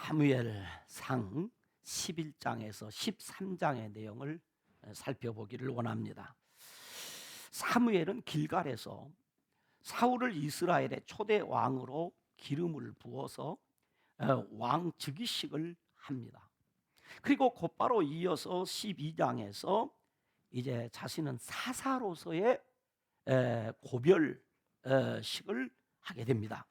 사무엘상 11장에서 13장의 내용을 살펴보기를 원합니다. 사무엘은 길갈에서 사울을 이스라엘의 초대 왕으로 기름을 부어서 왕 즉위식을 합니다. 그리고 곧바로 이어서 12장에서 이제 자신은 사사로서의 고별식을 하게 됩니다.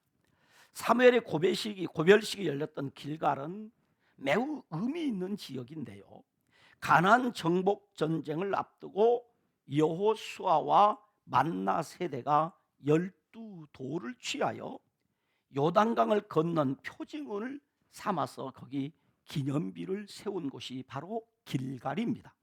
사무엘의 고별식이 열렸던 길갈은 매우 의미 있는 지역인데요, 가나안 정복 전쟁을 앞두고 여호수아와 만나 세대가 12도를 취하여 요단강을 건넌 표징을 삼아서 거기 기념비를 세운 곳이 바로 길갈입니다.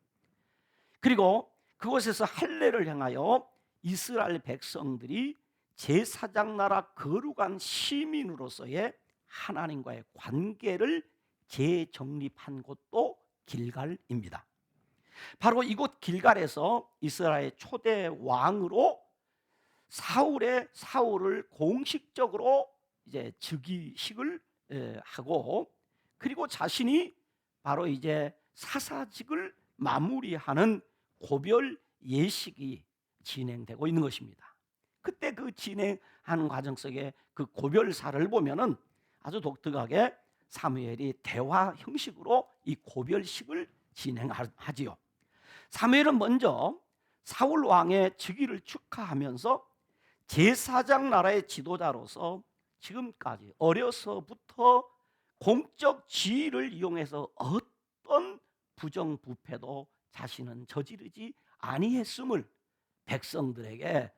그리고 그곳에서 할례를 행하여 이스라엘 백성들이 제사장 나라 거룩한 시민으로서의 하나님과의 관계를 재정립한 곳도 길갈입니다. 바로 이곳 길갈에서 이스라엘 초대 왕으로 사울을 공식적으로 이제 즉위식을 하고, 그리고 자신이 바로 이제 사사직을 마무리하는 고별 예식이 진행되고 있는 것입니다. 그때 그 진행하는 과정 속에 그 고별사를 보면은 아주 독특하게 사무엘이 대화 형식으로 이 고별식을 진행하지요. 사무엘은 먼저 사울 왕의 즉위를 축하하면서 제사장 나라의 지도자로서 지금까지 어려서부터 공적 지위를 이용해서 어떤 부정부패도 자신은 저지르지 아니했음을 백성들에게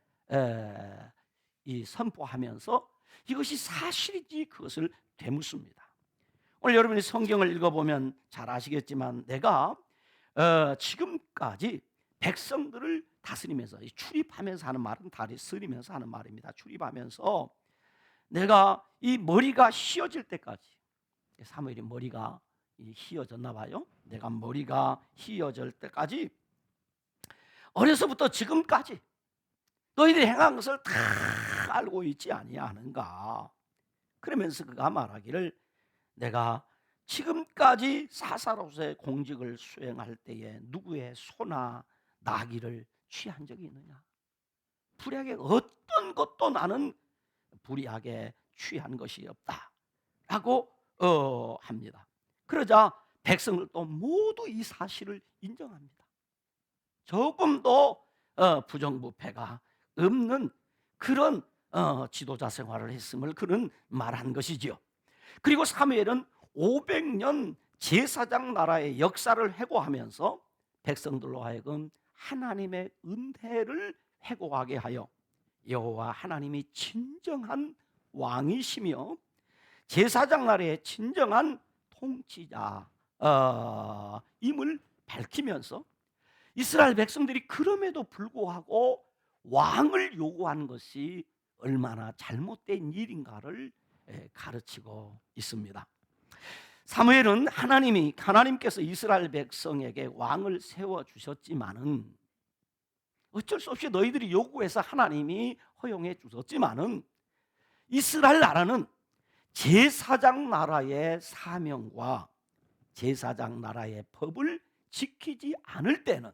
선포하면서 이것이 사실인지 그것을 되묻습니다. 오늘 여러분이 성경을 읽어보면 잘 아시겠지만, 내가 지금까지 백성들을 다스리면서, 출입하면서 하는 말은 다스리면서 하는 말입니다. 출입하면서 내가 이 머리가 휘어질 때까지, 사무엘이 머리가 휘어졌나 봐요. 내가 머리가 휘어질 때까지 어려서부터 지금까지 너희들이 행한 것을 다 알고 있지 아니하는가. 그러면서 그가 말하기를, 내가 지금까지 사사로서의 공직을 수행할 때에 누구의 소나 나귀를 취한 적이 있느냐? 불의하게 어떤 것도 나는 불의하게 취한 것이 없다라고 합니다. 그러자 백성들도 모두 이 사실을 인정합니다. 조금도 부정부패가 없는 그런 지도자 생활을 했음을 그는 말한 것이지요. 그리고 사무엘은 500년 제사장 나라의 역사를 회고하면서 백성들로 하여금 하나님의 은혜를 회고하게 하여 여호와 하나님이 진정한 왕이시며 제사장 나라의 진정한 통치자 임을 밝히면서 이스라엘 백성들이 그럼에도 불구하고 왕을 요구하는 것이 얼마나 잘못된 일인가를 가르치고 있습니다. 사무엘은 하나님께서 이스라엘 백성에게 왕을 세워주셨지만은, 어쩔 수 없이 너희들이 요구해서 하나님이 허용해 주셨지만은, 이스라엘 나라는 제사장 나라의 사명과 제사장 나라의 법을 지키지 않을 때는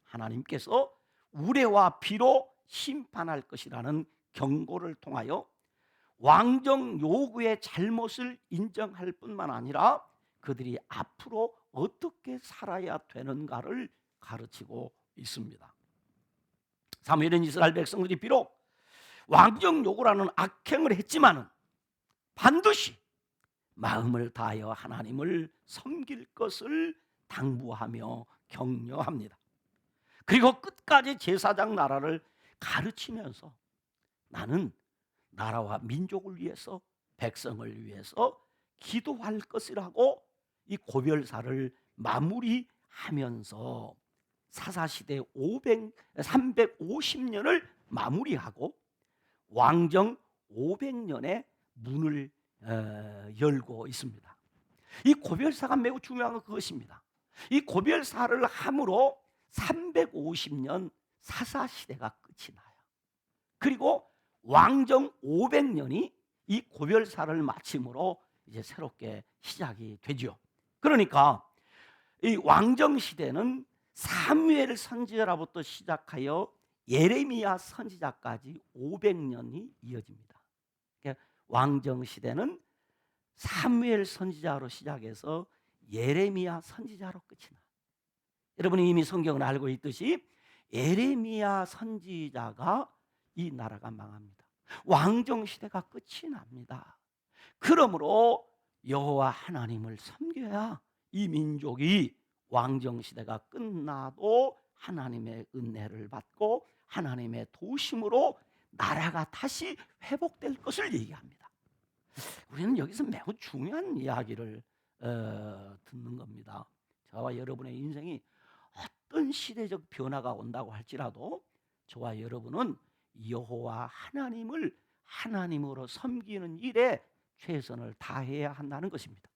하나님께서 우레와 비로 심판할 것이라는 경고를 통하여 왕정 요구의 잘못을 인정할 뿐만 아니라 그들이 앞으로 어떻게 살아야 되는가를 가르치고 있습니다. 사무엘은 이스라엘 백성들이 비록 왕정 요구라는 악행을 했지만은 반드시 마음을 다하여 하나님을 섬길 것을 당부하며 격려합니다. 그리고 끝까지 제사장 나라를 가르치면서 나는 나라와 민족을 위해서, 백성을 위해서 기도할 것이라고 이 고별사를 마무리하면서 사사시대 350년을 마무리하고 왕정 500년의 문을 열고 있습니다. 이 고별사가 매우 중요한 건 그것입니다. 이 고별사를 함으로 350년 사사시대가 끝이 나요. 그리고 왕정 500년이 이 고별사를 마침으로 이제 새롭게 시작이 되죠. 그러니까 이 왕정 시대는 사무엘 선지자로부터 시작하여 예레미야 선지자까지 500년이 이어집니다. 그러니까 왕정 시대는 사무엘 선지자로 시작해서 예레미야 선지자로 끝이 나. 여러분이 이미 성경을 알고 있듯이 예레미야 선지자가 이 나라가 망합니다. 왕정 시대가 끝이 납니다. 그러므로 여호와 하나님을 섬겨야 이 민족이 왕정 시대가 끝나도 하나님의 은혜를 받고 하나님의 도우심으로 나라가 다시 회복될 것을 얘기합니다. 우리는 여기서 매우 중요한 이야기를 듣는 겁니다. 저와 여러분의 인생이 어떤 시대적 변화가 온다고 할지라도 저와 여러분은 여호와 하나님을 하나님으로 섬기는 일에 최선을 다해야 한다는 것입니다.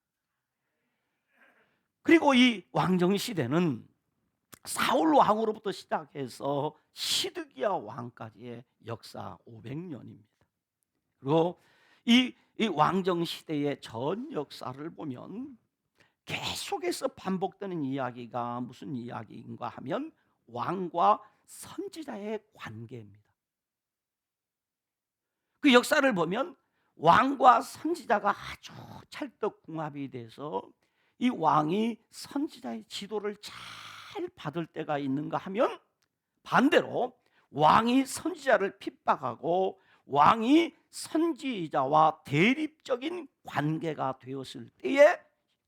그리고 이 왕정 시대는 사울 왕으로부터 시작해서 시드기야 왕까지의 역사 500년입니다. 그리고 이 왕정 시대의 전 역사를 보면 계속해서 반복되는 이야기가 무슨 이야기인가 하면 왕과 선지자의 관계입니다. 그 역사를 보면 왕과 선지자가 아주 찰떡궁합이 돼서 이 왕이 선지자의 지도를 잘 받을 때가 있는가 하면 반대로 왕이 선지자를 핍박하고 왕이 선지자와 대립적인 관계가 되었을 때에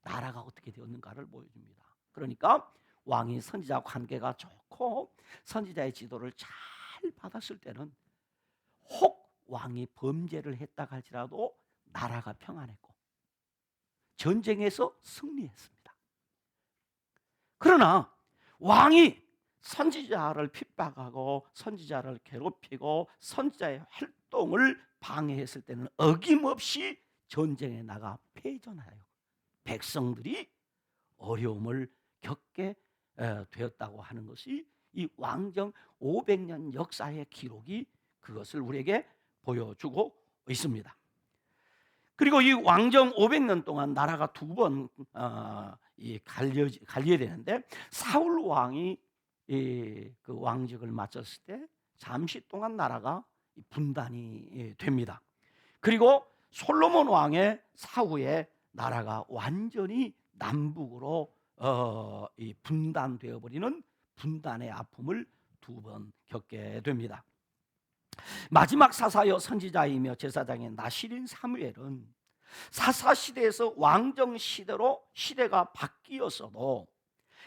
나라가 어떻게 되었는가를 보여줍니다. 그러니까 왕이 선지자 관계가 좋고 선지자의 지도를 잘 받았을 때는 혹 왕이 범죄를 했다 할지라도 나라가 평안했고 전쟁에서 승리했습니다. 그러나 왕이 선지자를 핍박하고 선지자를 괴롭히고 선지자의 활동을 방해했을 때는 어김없이 전쟁에 나가 패전하여 백성들이 어려움을 겪게 되었다고 하는 것이 이 왕정 500년 역사의 기록이 그것을 우리에게 보여주고 있습니다. 그리고 이 왕정 500년 동안 나라가 두 번 갈려야 되는데 사울 왕이 그 왕직을 마쳤을 때 잠시 동안 나라가 분단이 됩니다. 그리고 솔로몬 왕의 사후에 나라가 완전히 남북으로 분단되어 버리는 분단의 아픔을 두 번 겪게 됩니다. 마지막 사사여 선지자이며 제사장인 나실인 사무엘은 사사 시대에서 왕정 시대로 시대가 바뀌었어도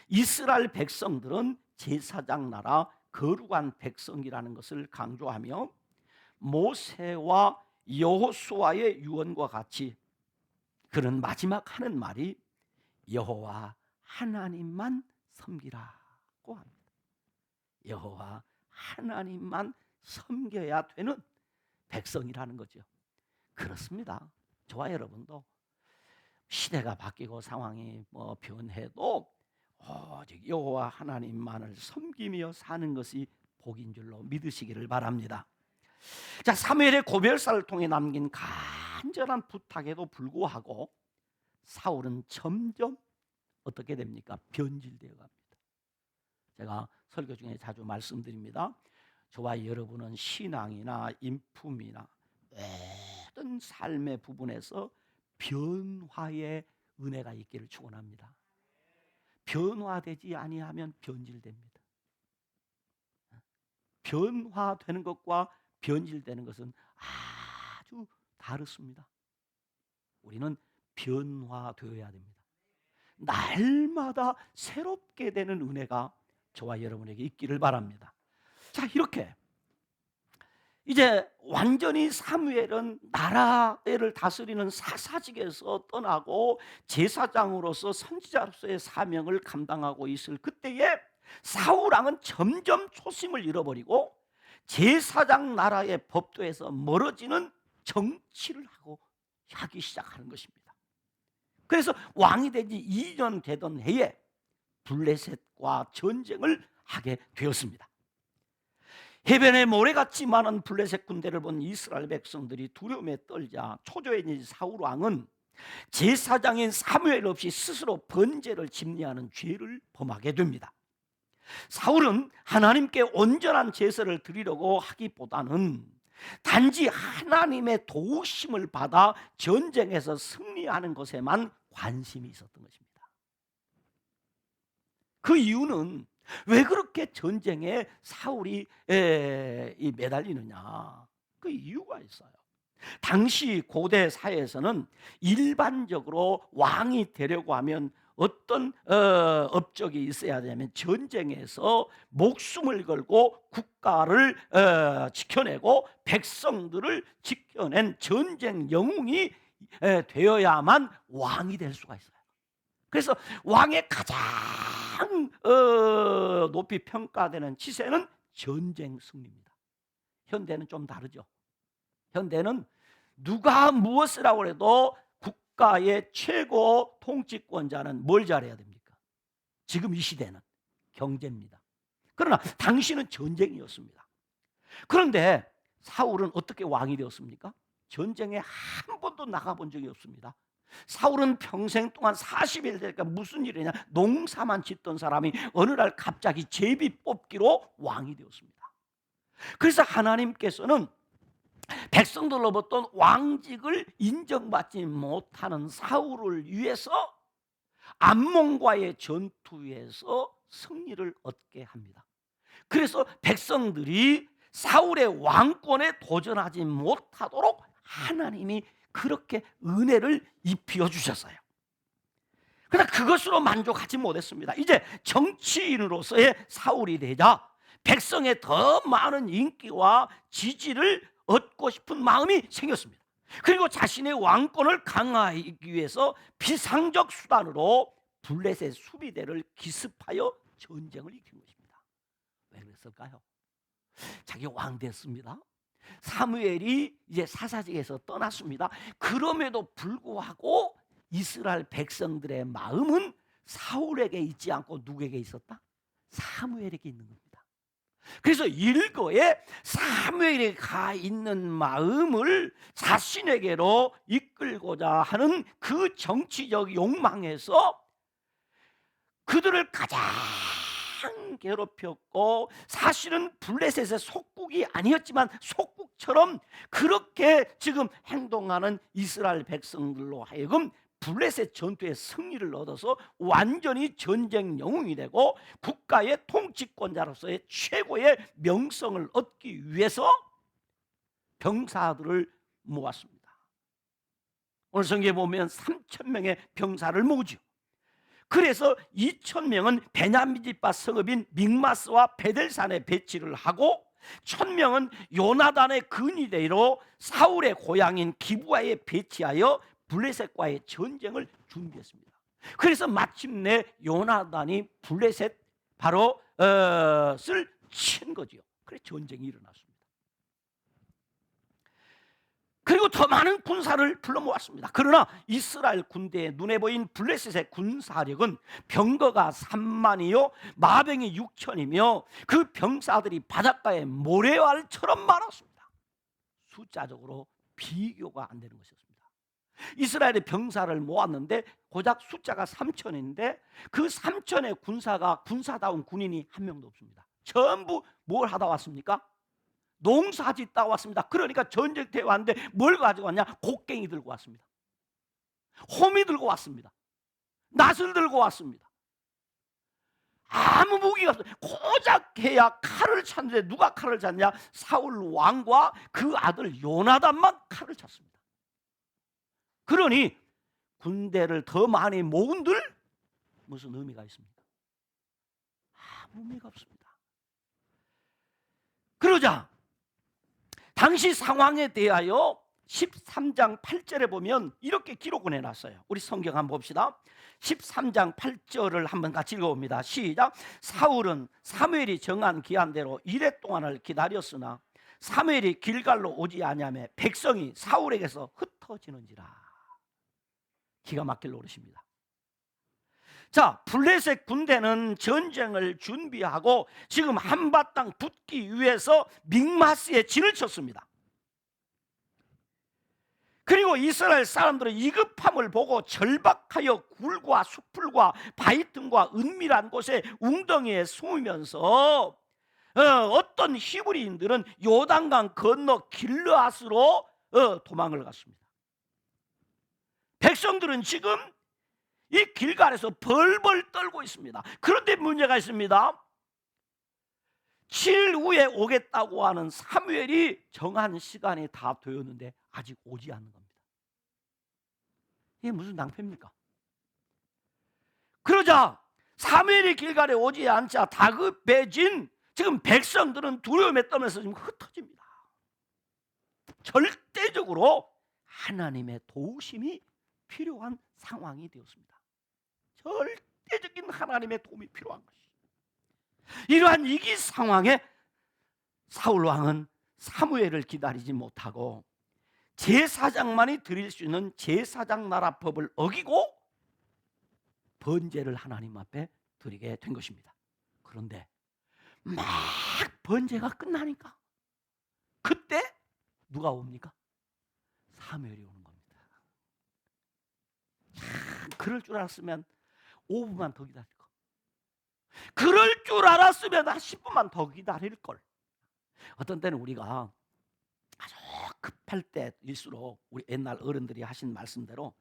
이스라엘 백성들은 제사장 나라 거룩한 백성이라는 것을 강조하며 모세와 여호수아의 유언과 같이 그는 마지막 하는 말이 여호와 하나님만 섬기라고 합니다. 여호와 하나님만 섬겨야 되는 백성이라는 거죠. 그렇습니다. 저와 여러분도 시대가 바뀌고 상황이 변해도 오직 여호와 하나님만을 섬기며 사는 것이 복인 줄로 믿으시기를 바랍니다. 자, 사무엘의 고별사를 통해 남긴 간절한 부탁에도 불구하고 사울은 점점 어떻게 됩니까? 변질되어 갑니다. 제가 설교 중에 자주 말씀드립니다. 저와 여러분은 신앙이나 인품이나 모든 삶의 부분에서 변화의 은혜가 있기를 축원합니다. 변화되지 아니하면 변질됩니다. 변화되는 것과 변질되는 것은 아주 다릅니다. 우리는 변화되어야 됩니다. 날마다 새롭게 되는 은혜가 저와 여러분에게 있기를 바랍니다. 자, 이렇게 이제 완전히 사무엘은 나라를 다스리는 사사직에서 떠나고 제사장으로서 선지자로서의 사명을 감당하고 있을 그때에 사울 왕은 점점 초심을 잃어버리고 제사장 나라의 법도에서 멀어지는 정치를 하기 시작하는 것입니다. 그래서 왕이 된 지 2년 되던 해에 블레셋과 전쟁을 하게 되었습니다. 해변에 모래같이 많은 블레셋 군대를 본 이스라엘 백성들이 두려움에 떨자 초조해진 사울 왕은 제사장인 사무엘 없이 스스로 번제를 집례하는 죄를 범하게 됩니다. 사울은 하나님께 온전한 제사를 드리려고 하기보다는 단지 하나님의 도우심을 받아 전쟁에서 승리하는 것에만 관심이 있었던 것입니다. 그 이유는 왜 그렇게 전쟁에 사울이 매달리느냐? 그 이유가 있어요. 당시 고대 사회에서는 일반적으로 왕이 되려고 하면 어떤 업적이 있어야 되냐면 전쟁에서 목숨을 걸고 국가를 지켜내고 백성들을 지켜낸 전쟁 영웅이 되어야만 왕이 될 수가 있어요. 그래서 왕의 가장 높이 평가되는 치세는 전쟁 승리입니다. 현대는 좀 다르죠. 현대는 누가 무엇을 하고 해도 국가의 최고 통치권자는 뭘 잘해야 됩니까? 지금 이 시대는 경제입니다. 그러나 당시는 전쟁이었습니다. 그런데 사울은 어떻게 왕이 되었습니까? 전쟁에 한 번도 나가본 적이 없습니다. 사울은 평생 동안 40일 되니까 무슨 일이냐, 농사만 짓던 사람이 어느 날 갑자기 제비 뽑기로 왕이 되었습니다. 그래서 하나님께서는 백성들로부터 왕직을 인정받지 못하는 사울을 위해서 암몬과의 전투에서 승리를 얻게 합니다. 그래서 백성들이 사울의 왕권에 도전하지 못하도록 하나님이 그렇게 은혜를 입혀 주셨어요. 그러나 그것으로 만족하지 못했습니다. 이제 정치인으로서의 사울이 되자 백성의 더 많은 인기와 지지를 얻고 싶은 마음이 생겼습니다. 그리고 자신의 왕권을 강화하기 위해서 비상적 수단으로 블레셋 수비대를 기습하여 전쟁을 일으킨 것입니다. 왜 그랬을까요? 자기 왕 됐습니다. 사무엘이 이제 사사직에서 떠났습니다. 그럼에도 불구하고 이스라엘 백성들의 마음은 사울에게 있지 않고 누구에게 있었다? 사무엘에게 있는 겁니다. 그래서 일거에 사무엘에 가 있는 마음을 자신에게로 이끌고자 하는 그 정치적 욕망에서 그들을 가장 괴롭혔고, 사실은 블레셋의 속국이 아니었지만 속국처럼 그렇게 지금 행동하는 이스라엘 백성들로 하여금 블레셋 전투의 승리를 얻어서 완전히 전쟁 영웅이 되고 국가의 통치권자로서의 최고의 명성을 얻기 위해서 병사들을 모았습니다. 오늘 성경에 보면 3,000명의 병사를 모으죠. 그래서 2,000명은 베냐민 지파 성읍인 믹마스와 베델산에 배치를 하고 1,000명은 요나단의 근위대로 사울의 고향인 기브아에 배치하여 블레셋과의 전쟁을 준비했습니다. 그래서 마침내 요나단이 블레셋 바로 을 친 거죠. 그래서 전쟁이 일어났습니다. 그리고 더 많은 군사를 불러 모았습니다. 그러나 이스라엘 군대의 눈에 보인 블레셋의 군사력은 병거가 3만이요 마병이 6천이며 그 병사들이 바닷가의 모래알처럼 많았습니다. 숫자적으로 비교가 안 되는 것이었습니다. 이스라엘의 병사를 모았는데 고작 숫자가 3천인데 그 3천의 군사가 군사다운 군인이 한 명도 없습니다. 전부 뭘 하다 왔습니까? 농사 짓다 왔습니다. 그러니까 전쟁터에 왔는데 뭘 가지고 왔냐? 곡괭이 들고 왔습니다. 호미 들고 왔습니다. 낫을 들고 왔습니다. 아무 무기가 없어요. 고작 해야 칼을 찾는데 누가 칼을 찾냐? 사울 왕과 그 아들 요나단만 칼을 찾습니다. 그러니 군대를 더 많이 모은들 무슨 의미가 있습니까? 아무 의미가 없습니다. 그러자 당시 상황에 대하여 13장 8절에 보면 이렇게 기록을 해놨어요. 우리 성경 한번 봅시다. 13장 8절을 한번 같이 읽어봅니다. 시작. 사울은 사무엘이 정한 기한대로 이레 동안을 기다렸으나 사무엘이 길갈로 오지 아니하며 백성이 사울에게서 흩어지는지라. 기가 막힐 노릇입니다. 자, 블레셋 군대는 전쟁을 준비하고 지금 한바탕 붙기 위해서 믹마스에 진을 쳤습니다. 그리고 이스라엘 사람들은 이급함을 보고 절박하여 굴과 수풀과 바위 틈과 은밀한 곳에 웅덩이에 숨으면서 어떤 히브리인들은 요단강 건너 길르앗으로 도망을 갔습니다. 백성들은 지금 이 길갈에서 벌벌 떨고 있습니다. 그런데 문제가 있습니다. 7일 후에 오겠다고 하는 사무엘이 정한 시간이 다 되었는데 아직 오지 않는 겁니다. 이게 무슨 낭패입니까? 그러자 사무엘이 길갈에 오지 않자 다급해진 지금 백성들은 두려움에 떨면서 지금 흩어집니다. 절대적으로 하나님의 도우심이 필요한 상황이 되었습니다. 절대적인 하나님의 도움이 필요한 것이. 이러한 위기 상황에 사울 왕은 사무엘을 기다리지 못하고 제사장만이 드릴 수 있는 제사장 나라법을 어기고 번제를 하나님 앞에 드리게 된 것입니다. 그런데 막 번제가 끝나니까 그때 누가 옵니까? 사무엘이 오는 겁니다. 그럴 줄 알았으면 5분만 더 기다릴 걸. 그럴 줄 알았으면 한 10분만 더 기다릴 걸. 어떤 때는 우리가 아주 급할 때일수록 우리 옛날 어른들이 하신 말씀대로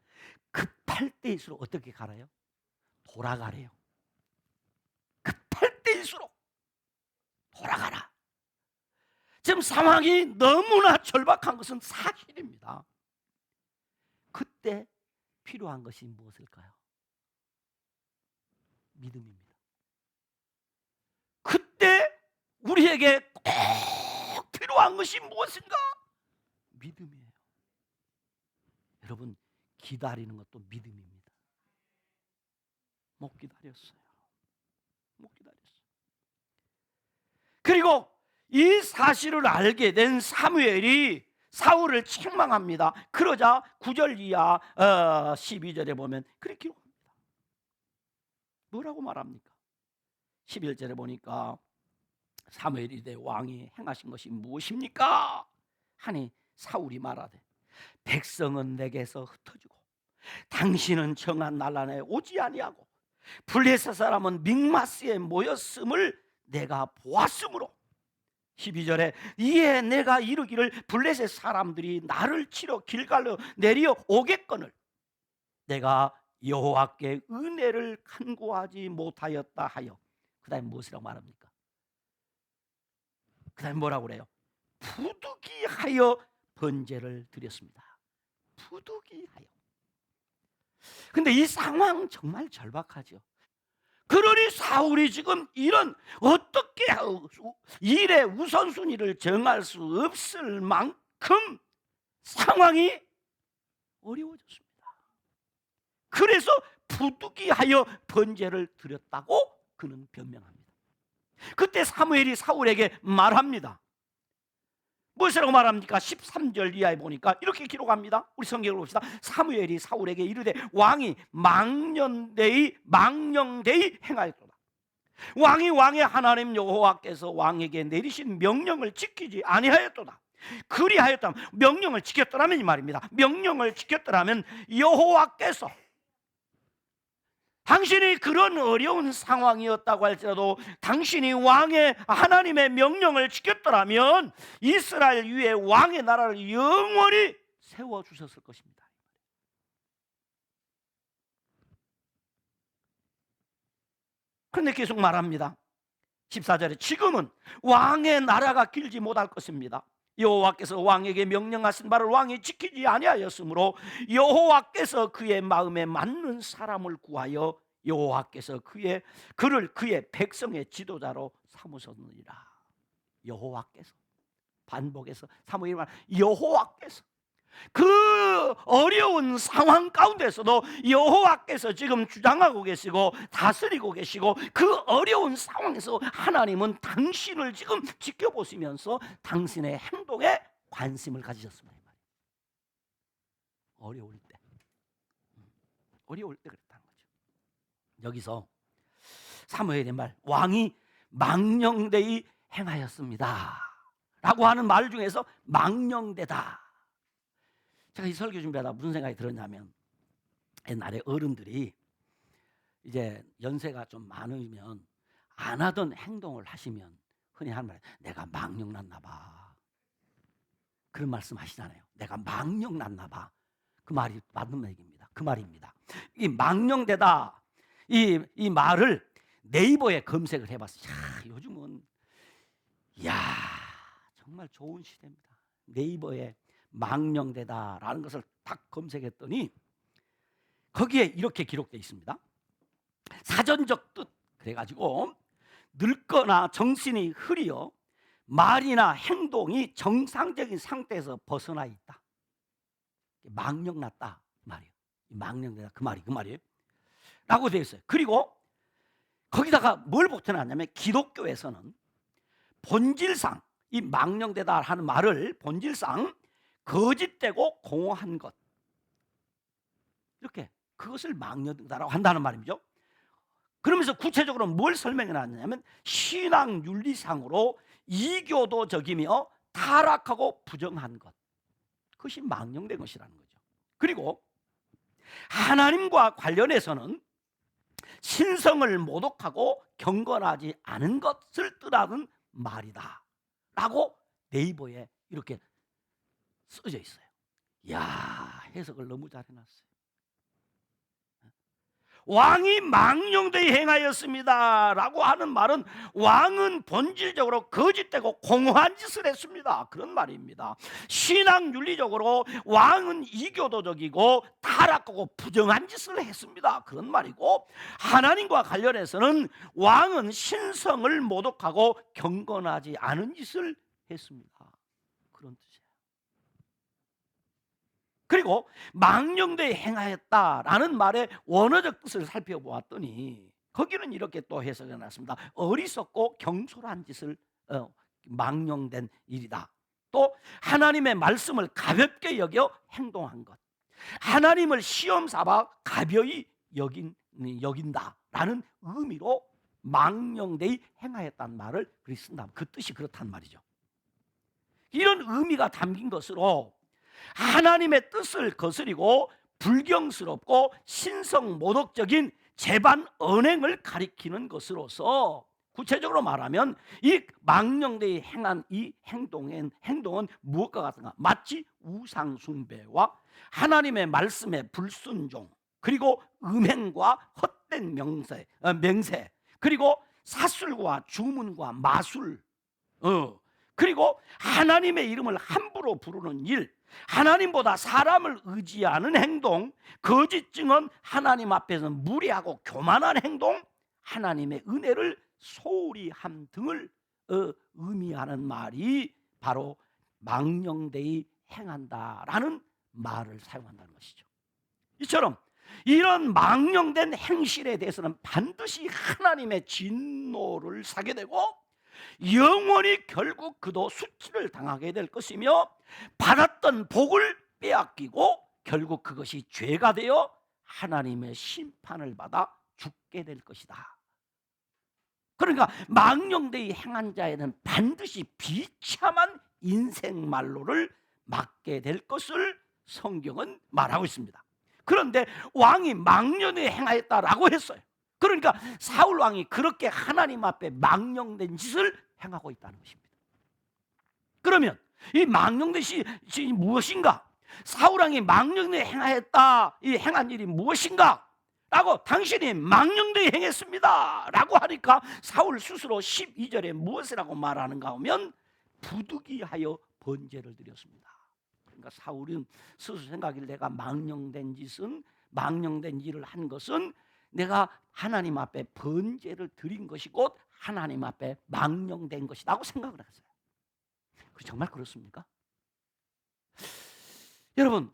급할 때일수록 어떻게 가라요? 돌아가래요. 급할 때일수록 돌아가라. 지금 상황이 너무나 절박한 것은 사실입니다. 그때 필요한 것이 무엇일까요? 믿음입니다. 그때 우리에게 꼭 필요한 것이 무엇인가? 믿음이에요. 여러분, 기다리는 것도 믿음입니다. 못 기다렸어요. 못 기다렸어요. 그리고 이 사실을 알게 된 사무엘이 사울을 책망합니다. 그러자 9절 이하 12절에 보면 그렇게 기록합니다. 뭐라고 말합니까? 11절에 보니까 사무엘이 이르되 왕이 행하신 것이 무엇입니까? 하니 사울이 말하되 백성은 내게서 흩어지고 당신은 정한 날란에 오지 아니하고 블레셋 사람은 믹마스에 모였음을 내가 보았으므로 12절에 이에 내가 이르기를 블레셋 사람들이 나를 치러 길갈로 내려 오겠거늘 내가 여호와께 은혜를 간구하지 못하였다 하여 그 다음에 무엇이라고 말합니까? 그 다음에 뭐라고 그래요? 부득이하여 번제를 드렸습니다. 부득이하여. 근데 이 상황 정말 절박하죠. 그러니 사울이 지금 이런 어떻게 일의 우선순위를 정할 수 없을 만큼 상황이 어려워졌습니다. 그래서 부득이하여 번제를 드렸다고 그는 변명합니다. 그때 사무엘이 사울에게 말합니다. 무엇이라고 말합니까? 13절 이하에 보니까 이렇게 기록합니다. 우리 성경을 봅시다. 사무엘이 사울에게 이르되 왕이 망령되이 행하였도다. 왕이 왕의 하나님 여호와께서 왕에게 내리신 명령을 지키지 아니하였도다. 그리하였다면 명령을 지켰더라면 이 말입니다. 명령을 지켰더라면 여호와께서 당신이 그런 어려운 상황이었다고 할지라도 당신이 왕의 하나님의 명령을 지켰더라면 이스라엘 위에 왕의 나라를 영원히 세워주셨을 것입니다. 그런데 계속 말합니다. 14절에 지금은 왕의 나라가 길지 못할 것입니다. 여호와께서 왕에게 명령하신 바를 왕이 지키지 아니하였으므로 여호와께서 그의 마음에 맞는 사람을 구하여 여호와께서 그를 그의 백성의 지도자로 삼으셨느니라. 여호와께서 반복해서 사무엘이 말 여호와께서 그 어려운 상황 가운데서도 여호와께서 지금 주장하고 계시고 다스리고 계시고 그 어려운 상황에서 하나님은 당신을 지금 지켜보시면서 당신의 행동에 관심을 가지셨습니다. 어려울 때 그랬다는 거죠. 여기서 사무엘의 말 왕이 망령되이 행하였습니다 라고 하는 말 중에서 망령되다 제가 이 설교 준비하다 무슨 생각이 들었냐면, 옛날에 어른들이 이제 연세가 좀 많으면 안 하던 행동을 하시면 흔히 하는 말, 내가 망령 났나 봐, 그런 말씀 하시잖아요. 내가 망령 났나 봐. 그 말이 맞는 얘기입니다. 그 말입니다. 이 망령되다, 이 말을 네이버에 검색을 해봤어요. 요즘은 정말 좋은 시대입니다. 네이버에 망령되다라는 것을 딱 검색했더니 거기에 이렇게 기록되어 있습니다. 사전적 뜻, 그래가지고 늙거나 정신이 흐려 말이나 행동이 정상적인 상태에서 벗어나 있다. 망령났다 말이에요. 망령되다 그 말이에요. 라고 되어 있어요. 그리고 거기다가 뭘 보태놨냐면, 기독교에서는 본질상 이 망령되다 하는 말을 본질상 거짓되고 공허한 것, 이렇게 그것을 망령되다라고 한다는 말이죠. 그러면서 구체적으로 뭘 설명해 놨냐면, 신앙 윤리상으로 이교도적이며 타락하고 부정한 것, 그것이 망령된 것이라는 거죠. 그리고 하나님과 관련해서는 신성을 모독하고 경건하지 않은 것을 뜻하는 말이다 라고 네이버에 이렇게 써져 있어요. 이야, 해석을 너무 잘 해놨어요. 왕이 망령되이 행하였습니다 라고 하는 말은, 왕은 본질적으로 거짓되고 공허한 짓을 했습니다, 그런 말입니다. 신앙 윤리적으로 왕은 이교도적이고 타락하고 부정한 짓을 했습니다, 그런 말이고, 하나님과 관련해서는 왕은 신성을 모독하고 경건하지 않은 짓을 했습니다, 그런 뜻이에요. 그리고 망령되이 행하였다라는 말의 원어적 뜻을 살펴보았더니 거기는 이렇게 또 해석해 놨습니다. 어리석고 경솔한 짓을, 망령된 일이다. 또 하나님의 말씀을 가볍게 여겨 행동한 것, 하나님을 시험 삼아 가벼이 여긴다라는 의미로 망령되이 행하였다는 말을 그렇게 쓴다. 그 뜻이 그렇단 말이죠. 이런 의미가 담긴 것으로 하나님의 뜻을 거스리고 불경스럽고 신성 모독적인 재반 언행을 가리키는 것으로서, 구체적으로 말하면 이 망령되이 행한 이 행동은 무엇과 같은가? 마치 우상 숭배와 하나님의 말씀에 불순종, 그리고 음행과 헛된 맹세, 그리고 사술과 주문과 마술, 그리고 하나님의 이름을 함부로 부르는 일, 하나님보다 사람을 의지하는 행동, 거짓 증언, 하나님 앞에서 무례하고 교만한 행동, 하나님의 은혜를 소홀히 함 등을 의미하는 말이 바로 망령되이 행한다라는 말을 사용한다는 것이죠. 이처럼 이런 망령된 행실에 대해서는 반드시 하나님의 진노를 사게 되고 영원히 결국 그도 수치를 당하게 될 것이며, 받았던 복을 빼앗기고 결국 그것이 죄가 되어 하나님의 심판을 받아 죽게 될 것이다. 그러니까 망령되이 행한 자에는 반드시 비참한 인생 말로를 맞게 될 것을 성경은 말하고 있습니다. 그런데 왕이 망령되이 행하였다라고 했어요. 그러니까 사울 왕이 그렇게 하나님 앞에 망령된 짓을 행하고 있다는 것입니다. 그러면 이 망령된 짓이 무엇인가? 사울 왕이 망령되이 행하였다, 이 행한 일이 무엇인가? 라고, 당신이 망령되이 행했습니다 라고 하니까 사울 스스로 12절에 무엇이라고 말하는가 하면, 부득이하여 번제를 드렸습니다. 그러니까 사울은 스스로 생각하기를, 내가 망령된 일을 한 것은 내가 하나님 앞에 번제를 드린 것이 곧 하나님 앞에 망령된 것이라고 생각을 했어요. 정말 그렇습니까? 여러분,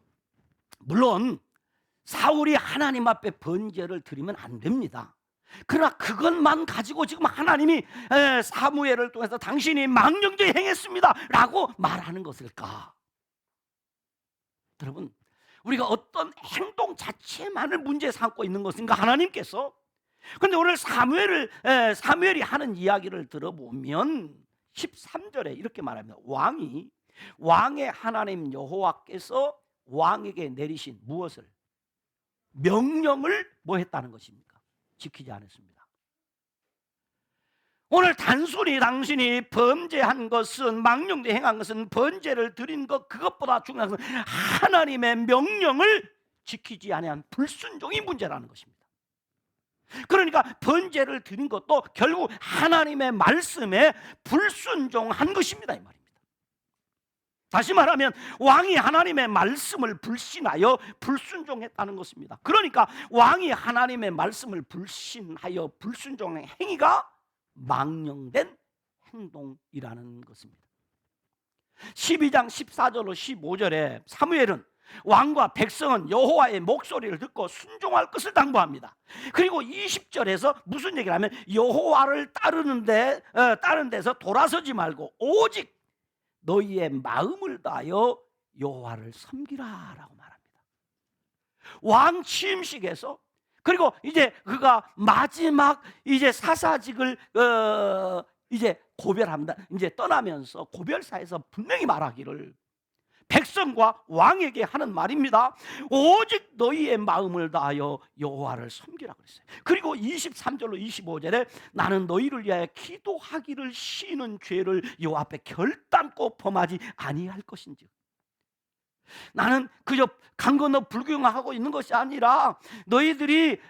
물론 사울이 하나님 앞에 번제를 드리면 안 됩니다. 그러나 그것만 가지고 지금 하나님이 사무엘을 통해서 당신이 망령되이 행했습니다 라고 말하는 것일까? 여러분, 우리가 어떤 행동 자체만을 문제 삼고 있는 것인가, 하나님께서? 그런데 오늘 사무엘이 하는 이야기를 들어보면 13절에 이렇게 말합니다. 왕의 하나님 여호와께서 왕에게 내리신 무엇을? 명령을 뭐 했다는 것입니까? 지키지 않았습니다. 오늘 단순히 당신이 범죄한 것은, 망령되 행한 것은, 번제를 드린 것, 그것보다 중요한 것은 하나님의 명령을 지키지 아니한 불순종이 문제라는 것입니다. 그러니까 번제를 드린 것도 결국 하나님의 말씀에 불순종한 것입니다, 이 말입니다. 다시 말하면 왕이 하나님의 말씀을 불신하여 불순종했다는 것입니다. 그러니까 왕이 하나님의 말씀을 불신하여 불순종한 행위가 망령된 행동이라는 것입니다. 12장 14절로 15절에 사무엘은 왕과 백성은 여호와의 목소리를 듣고 순종할 것을 당부합니다. 그리고 20절에서 무슨 얘기를 하면 여호와를 따르는 데서 돌아서지 말고 오직 너희의 마음을 다하여 여호와를 섬기라라고 말합니다. 왕 취임식에서, 그리고 이제 그가 마지막 이제 사사직을 이제 고별합니다. 이제 떠나면서 고별사에서 분명히 말하기를, 백성과 왕에게 하는 말입니다. 오직 너희의 마음을 다하여 여호와를 섬기라 그랬어요. 그리고 23절로 25절에 나는 너희를 위하여 기도하기를 쉬는 죄를 여호와 앞에 결단코 범하지 아니할 것인지. 나는 그저 강 건너 불경하고 있는 것이 아니라 너희들이,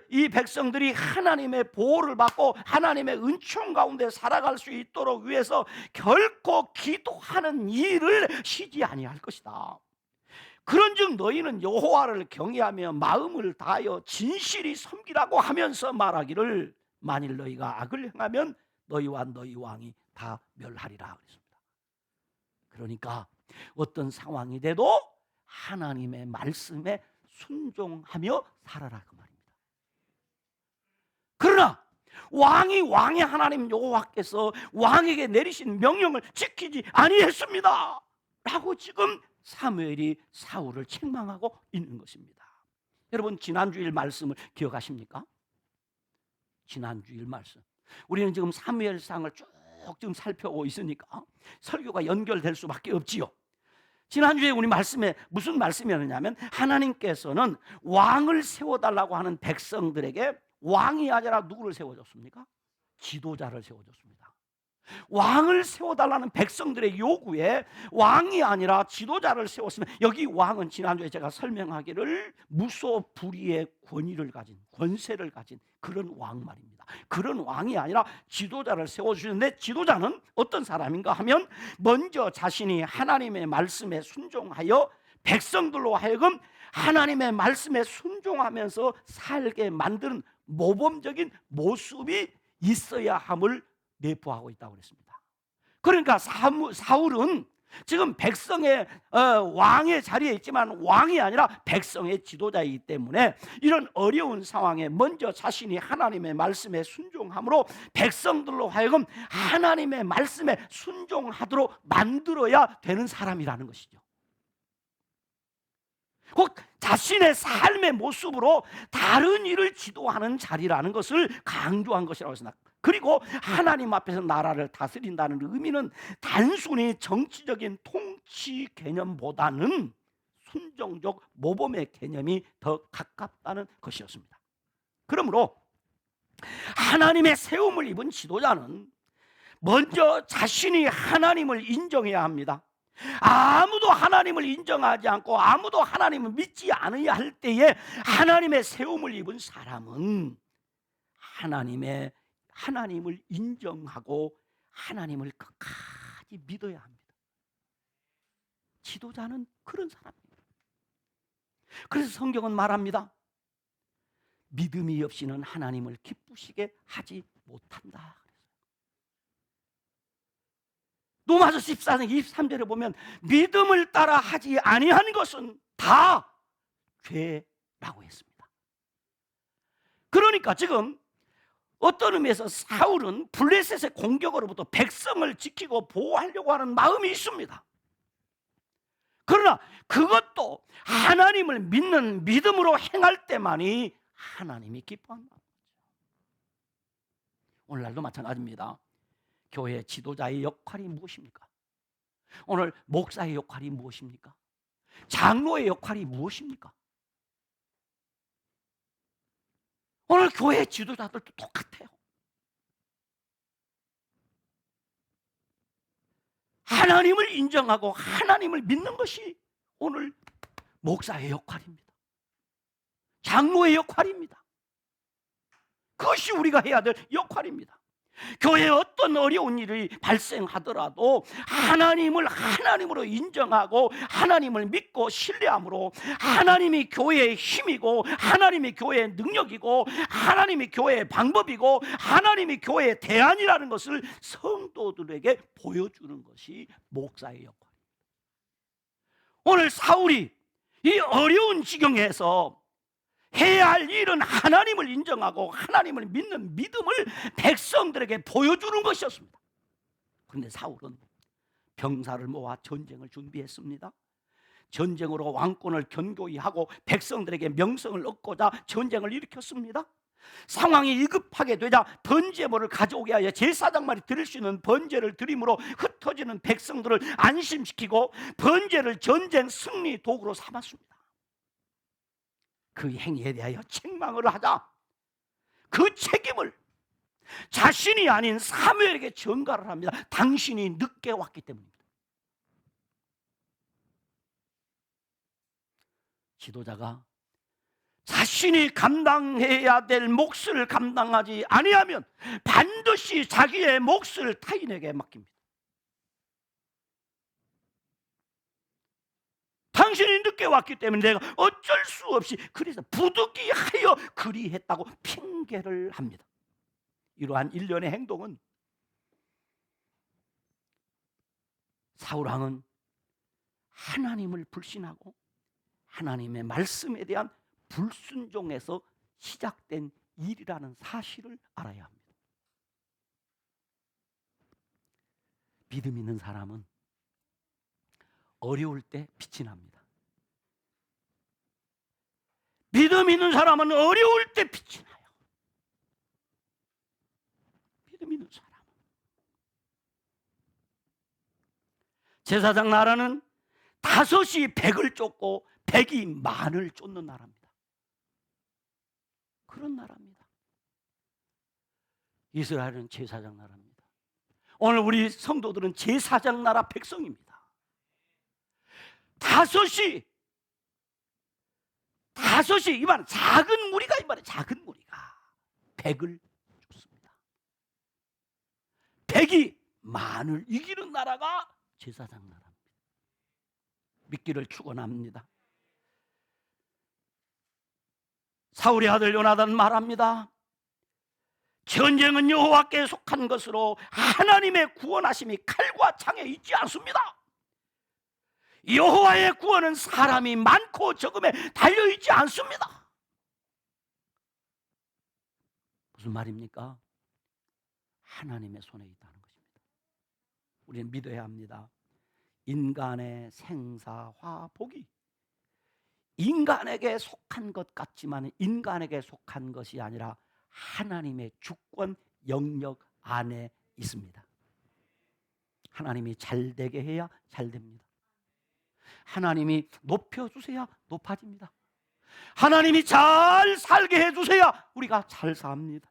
이 백성들이 하나님의 보호를 받고 하나님의 은총 가운데 살아갈 수 있도록 위해서 결코 기도하는 일을 쉬지 아니할 것이다. 그런즉 너희는 여호와를 경외하며 마음을 다하여 진실이 섬기라고 하면서 말하기를 만일 너희가 악을 행하면 너희와 너희 왕이 다 멸하리라 그랬습니다. 그러니까 어떤 상황이 돼도 하나님의 말씀에 순종하며 살아라 그 말입니다. 그러나 왕의 하나님 여호와께서 왕에게 내리신 명령을 지키지 아니했습니다 라고 지금 사무엘이 사울을 책망하고 있는 것입니다. 여러분, 지난주일 말씀을 기억하십니까? 지난주일 말씀, 우리는 지금 사무엘상을 쭉 지금 살펴보고 있으니까 설교가 연결될 수밖에 없지요. 지난주에 우리 말씀에 무슨 말씀이었냐면 하나님께서는 왕을 세워달라고 하는 백성들에게 왕이 아니라 누구를 세워줬습니까? 지도자를 세워줬습니다. 왕을 세워달라는 백성들의 요구에 왕이 아니라 지도자를 세웠으면, 여기 왕은 지난주에 제가 설명하기를 무소불위의 권위를 가진, 권세를 가진 그런 왕 말입니다. 그런 왕이 아니라 지도자를 세워주시는데, 지도자는 어떤 사람인가 하면 먼저 자신이 하나님의 말씀에 순종하여 백성들로 하여금 하나님의 말씀에 순종하면서 살게 만드는 모범적인 모습이 있어야 함을 내포하고 있다고 그랬습니다. 그러니까 사울은 지금 백성의 왕의 자리에 있지만 왕이 아니라 백성의 지도자이기 때문에 이런 어려운 상황에 먼저 자신이 하나님의 말씀에 순종함으로 백성들로 하여금 하나님의 말씀에 순종하도록 만들어야 되는 사람이라는 것이죠. 꼭 자신의 삶의 모습으로 다른 일을 지도하는 자리라는 것을 강조한 것이라고 했습니다. 그리고 하나님 앞에서 나라를 다스린다는 의미는 단순히 정치적인 통치 개념보다는 순종적 모범의 개념이 더 가깝다는 것이었습니다. 그러므로 하나님의 세움을 입은 지도자는 먼저 자신이 하나님을 인정해야 합니다. 아무도 하나님을 인정하지 않고 아무도 하나님을 믿지 않아야 할 때에 하나님의 세움을 입은 사람은 하나님을 인정하고 하나님을 끝까지 믿어야 합니다. 지도자는 그런 사람입니다. 그래서 성경은 말합니다. 믿음이 없이는 하나님을 기쁘시게 하지 못한다. 로마서 14장 23절에 보면 믿음을 따라 하지 아니한 것은 다 죄라고 했습니다. 그러니까 지금 어떤 의미에서 사울은 블레셋의 공격으로부터 백성을 지키고 보호하려고 하는 마음이 있습니다. 그러나 그것도 하나님을 믿는 믿음으로 행할 때만이 하나님이 기뻐한다. 오늘날도 마찬가지입니다. 교회 지도자의 역할이 무엇입니까? 오늘 목사의 역할이 무엇입니까? 장로의 역할이 무엇입니까? 오늘 교회 지도자들도 똑같아요. 하나님을 인정하고 하나님을 믿는 것이 오늘 목사의 역할입니다. 장로의 역할입니다. 그것이 우리가 해야 될 역할입니다. 교회에 어떤 어려운 일이 발생하더라도 하나님을 하나님으로 인정하고 하나님을 믿고 신뢰함으로 하나님이 교회의 힘이고 하나님이 교회의 능력이고 하나님이 교회의 방법이고 하나님이 교회의 대안이라는 것을 성도들에게 보여주는 것이 목사의 역할입니다. 오늘 사울이 이 어려운 지경에서 해야 할 일은 하나님을 인정하고 하나님을 믿는 믿음을 백성들에게 보여주는 것이었습니다. 그런데 사울은 병사를 모아 전쟁을 준비했습니다. 전쟁으로 왕권을 견고히 하고 백성들에게 명성을 얻고자 전쟁을 일으켰습니다. 상황이 위급하게 되자 번제물을 가져오게 하여 제사장만이 드릴 수 있는 번제를 드림으로 흩어지는 백성들을 안심시키고 번제를 전쟁 승리 도구로 삼았습니다. 그 행위에 대하여 책망을 하자 그 책임을 자신이 아닌 사무엘에게 전가를 합니다. 당신이 늦게 왔기 때문입니다. 지도자가 자신이 감당해야 될 몫을 감당하지 아니하면 반드시 자기의 몫을 타인에게 맡깁니다. 당신이 늦게 왔기 때문에 내가 어쩔 수 없이 그래서 부득이하여 그리했다고 핑계를 합니다. 이러한 일련의 행동은 사울왕은 하나님을 불신하고 하나님의 말씀에 대한 불순종에서 시작된 일이라는 사실을 알아야 합니다. 믿음 있는 사람은 어려울 때 빛이 납니다. 믿음 있는 사람은 어려울 때 빛이 나요. 믿음 있는 사람. 제사장 나라는 5이 100을 쫓고 100이 만을 쫓는 나라입니다. 그런 나라입니다. 이스라엘은 제사장 나라입니다. 오늘 우리 성도들은 제사장 나라 백성입니다. 5이 이 말은 작은 무리가 이 말은 작은 무리가 100을 쫓습니다. 100이 만을 이기는 나라가 제사장 나라입니다. 믿기를 축원합니다. 사울의 아들 요나단 말합니다. 전쟁은 여호와께 속한 것으로 하나님의 구원하심이 칼과 창에 있지 않습니다. 여호와의 구원은 사람이 많고 적음에 달려있지 않습니다. 무슨 말입니까? 하나님의 손에 있다는 것입니다. 우리는 믿어야 합니다. 인간의 생사화복이 인간에게 속한 것 같지만 인간에게 속한 것이 아니라 하나님의 주권 영역 안에 있습니다. 하나님이 잘 되게 해야 잘 됩니다. 하나님이 높여주셔야 높아집니다. 하나님이 잘 살게 해주셔야 우리가 잘 삽니다.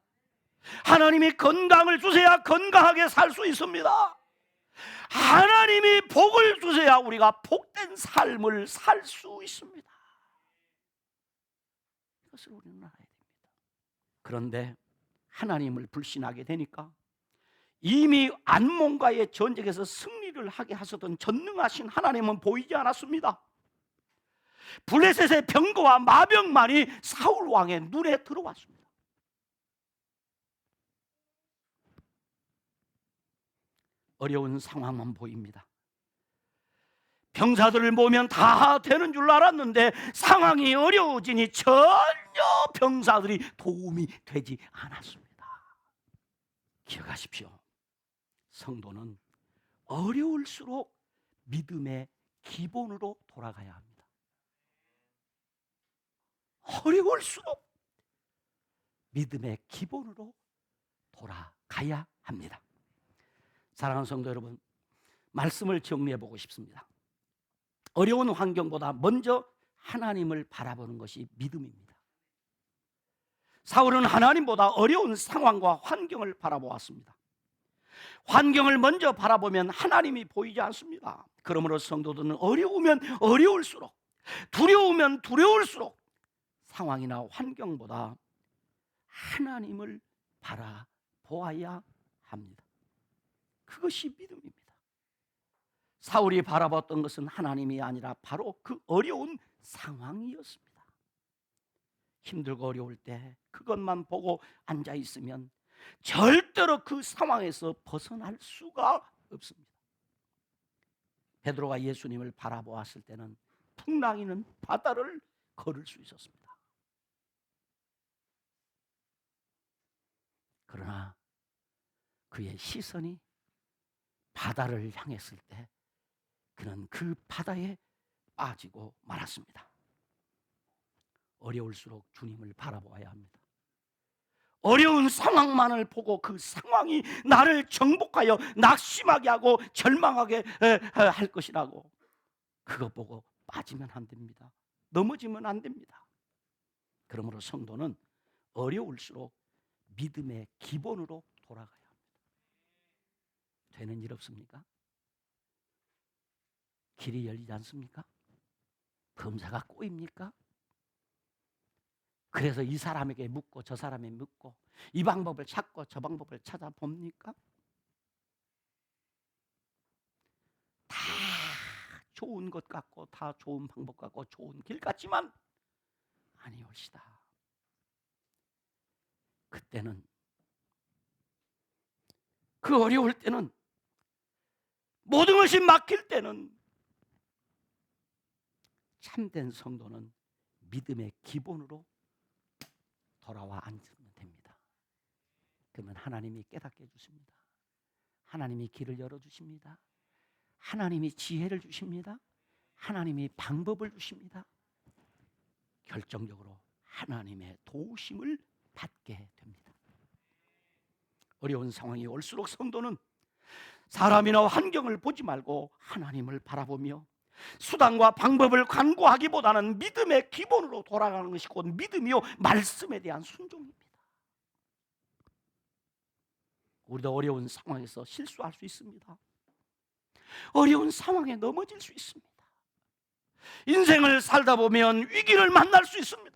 하나님이 건강을 주셔야 건강하게 살 수 있습니다. 하나님이 복을 주셔야 우리가 복된 삶을 살 수 있습니다. 이것을 우리는 알아야 됩니다. 그런데 하나님을 불신하게 되니까 이미 암몬과의 전쟁에서 승리를 하게 하셨던 전능하신 하나님은 보이지 않았습니다. 블레셋의 병거와 마병만이 사울 왕의 눈에 들어왔습니다. 어려운 상황만 보입니다. 병사들을 모으면 다 되는 줄 알았는데 상황이 어려워지니 전혀 병사들이 도움이 되지 않았습니다. 기억하십시오. 성도는 어려울수록 믿음의 기본으로 돌아가야 합니다. 어려울수록 믿음의 기본으로 돌아가야 합니다. 사랑하는 성도 여러분, 말씀을 정리해 보고 싶습니다. 어려운 환경보다 먼저 하나님을 바라보는 것이 믿음입니다. 사울은 하나님보다 어려운 상황과 환경을 바라보았습니다. 환경을 먼저 바라보면 하나님이 보이지 않습니다. 그러므로 성도들은 어려우면 어려울수록, 두려우면 두려울수록 상황이나 환경보다 하나님을 바라보아야 합니다. 그것이 믿음입니다. 사울이 바라봤던 것은 하나님이 아니라 바로 그 어려운 상황이었습니다. 힘들고 어려울 때 그것만 보고 앉아 있으면 절대로 그 상황에서 벗어날 수가 없습니다. 베드로가 예수님을 바라보았을 때는 풍랑이는 바다를 걸을 수 있었습니다. 그러나 그의 시선이 바다를 향했을 때 그는 그 바다에 빠지고 말았습니다. 어려울수록 주님을 바라보아야 합니다. 어려운 상황만을 보고 그 상황이 나를 정복하여 낙심하게 하고 절망하게 할 것이라고 그거 보고 빠지면 안 됩니다. 넘어지면 안 됩니다. 그러므로 성도는 어려울수록 믿음의 기본으로 돌아가야 합니다. 되는 일 없습니까? 길이 열리지 않습니까? 검사가 꼬입니까? 그래서 이 사람에게 묻고 저 사람에 묻고 이 방법을 찾고 저 방법을 찾아봅니까? 다 좋은 것 같고 다 좋은 방법 같고 좋은 길 같지만 아니올시다. 그때는 그 어려울 때는 모든 것이 막힐 때는 참된 성도는 믿음의 기본으로 돌아와 앉으면 됩니다. 그러면 하나님이 깨닫게 해주십니다. 하나님이 길을 열어주십니다. 하나님이 지혜를 주십니다. 하나님이 방법을 주십니다. 결정적으로 하나님의 도우심을 받게 됩니다. 어려운 상황이 올수록 성도는 사람이나 환경을 보지 말고 하나님을 바라보며 수단과 방법을 간구하기보다는 믿음의 기본으로 돌아가는 것이 곧 믿음이요 말씀에 대한 순종입니다. 우리도 어려운 상황에서 실수할 수 있습니다. 어려운 상황에 넘어질 수 있습니다. 인생을 살다 보면 위기를 만날 수 있습니다.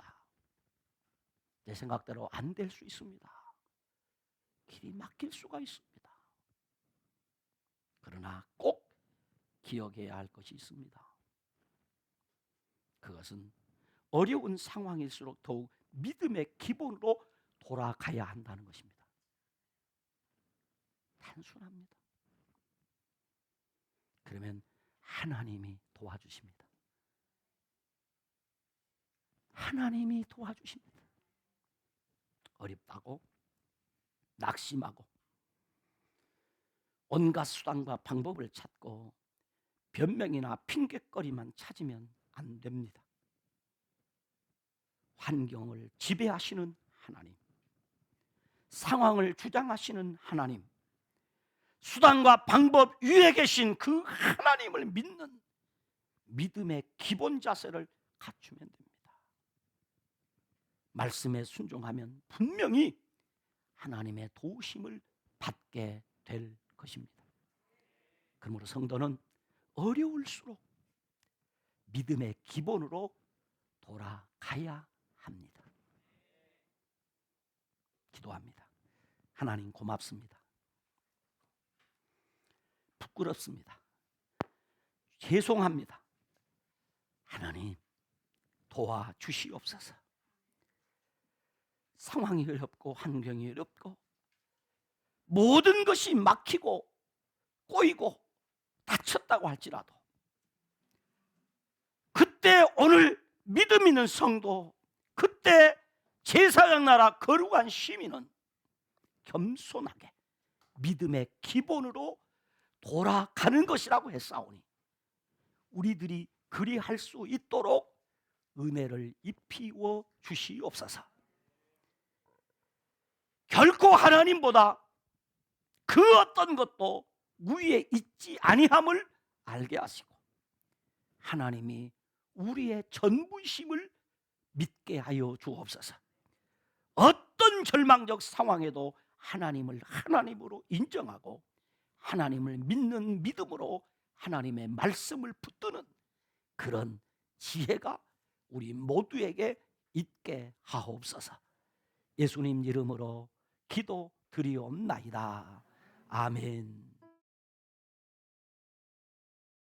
내 생각대로 안 될 수 있습니다. 길이 막힐 수가 있습니다. 그러나 꼭 기억해야 할 것이 있습니다. 그것은 어려운 상황일수록 더욱 믿음의 기본으로 돌아가야 한다는 것입니다. 단순합니다. 그러면 하나님이 도와주십니다. 하나님이 도와주십니다. 어렵다고 낙심하고 온갖 수단과 방법을 찾고 변명이나 핑곗거리만 찾으면 안 됩니다. 환경을 지배하시는 하나님, 상황을 주장하시는 하나님, 수단과 방법 위에 계신 그 하나님을 믿는 믿음의 기본 자세를 갖추면 됩니다. 말씀에 순종하면 분명히 하나님의 도우심을 받게 될 것입니다. 그러므로 성도는 어려울수록 믿음의 기본으로 돌아가야 합니다. 기도합니다. 하나님 고맙습니다. 부끄럽습니다. 죄송합니다. 하나님 도와주시옵소서. 상황이 어렵고 환경이 어렵고 모든 것이 막히고 꼬이고 다쳤다고 할지라도 그때 오늘 믿음 있는 성도, 그때 제사장 나라 거룩한 시민은 겸손하게 믿음의 기본으로 돌아가는 것이라고 했사오니 우리들이 그리할 수 있도록 은혜를 입히워 주시옵소서. 결코 하나님보다 그 어떤 것도 위에 있지 아니함을 알게 하시고 하나님이 우리의 전부심을 믿게 하여 주옵소서. 어떤 절망적 상황에도 하나님을 하나님으로 인정하고 하나님을 믿는 믿음으로 하나님의 말씀을 붙드는 그런 지혜가 우리 모두에게 있게 하옵소서. 예수님 이름으로 기도드리옵나이다. 아멘.